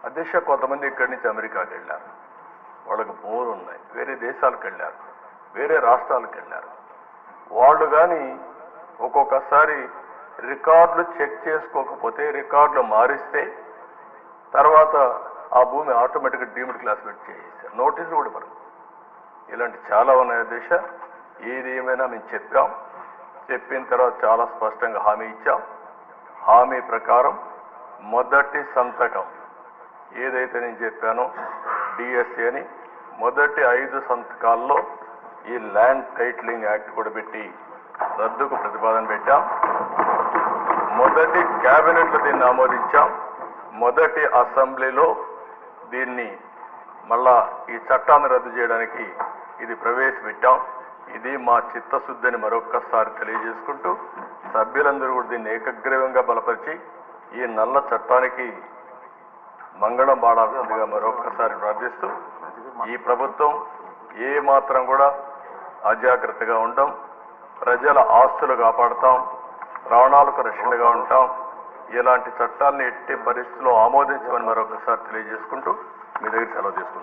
అధ్యక్ష కొంతమంది ఇక్కడి నుంచి అమెరికాకి వెళ్ళారు, వాళ్ళకి బోర్ ఉన్నాయి, వేరే దేశాలకు వెళ్ళారు, వేరే రాష్ట్రాలకు వెళ్ళారు. వాళ్ళు కానీ ఒక్కొక్కసారి రికార్డులు చెక్ చేసుకోకపోతే, రికార్డులు మారిస్తే తర్వాత ఆ భూమి ఆటోమేటిక్గా డీమ్డ్ క్లాసిఫైడ్ చేసేసారు, నోటీసులు కూడా పడదు. ఇలాంటి చాలా ఉన్నాయి అధ్యక్ష. ఏది ఏమైనా మేము చెప్పాం, చెప్పిన తర్వాత చాలా స్పష్టంగా హామీ ఇచ్చాం. హామీ ప్రకారం మొదటి సంతకం ఏదైతే నేను చెప్పానో డిఎస్సి అని, మొదటి 5 సంతకాల్లో ఈ ల్యాండ్ టైటిలింగ్ యాక్ట్ కూడా పెట్టి రద్దుకు ప్రతిపాదన పెట్టాం. మొదటి క్యాబినెట్లో దీన్ని ఆమోదించాం. మొదటి అసెంబ్లీలో దీన్ని మళ్ళా ఈ చట్టాన్ని రద్దు చేయడానికి ఇది ప్రవేశపెట్టాం. ఇది మా చిత్తశుద్ధిని మరొక్కసారి తెలియజేసుకుంటూ సభ్యులందరూ కూడా దీన్ని ఏకగ్రీవంగా బలపరిచి ఈ నల్ల చట్టానికి మంగళం పాడాల్సిందిగా మరొక్కసారి ప్రార్థిస్తూ, ఈ ప్రభుత్వం ఏ మాత్రం కూడా అజాగ్రత్తగా ఉండం, ప్రజల ఆస్తులు కాపాడుతాం, ప్రాణాలకు రక్షణగా ఉంటాం. ఇలాంటి చట్టాన్ని ఎట్టి పరిస్థితుల్లో ఆమోదించమని మరొకసారి తెలియజేసుకుంటూ మీ దగ్గర సెలవు తీసుకుంటాం.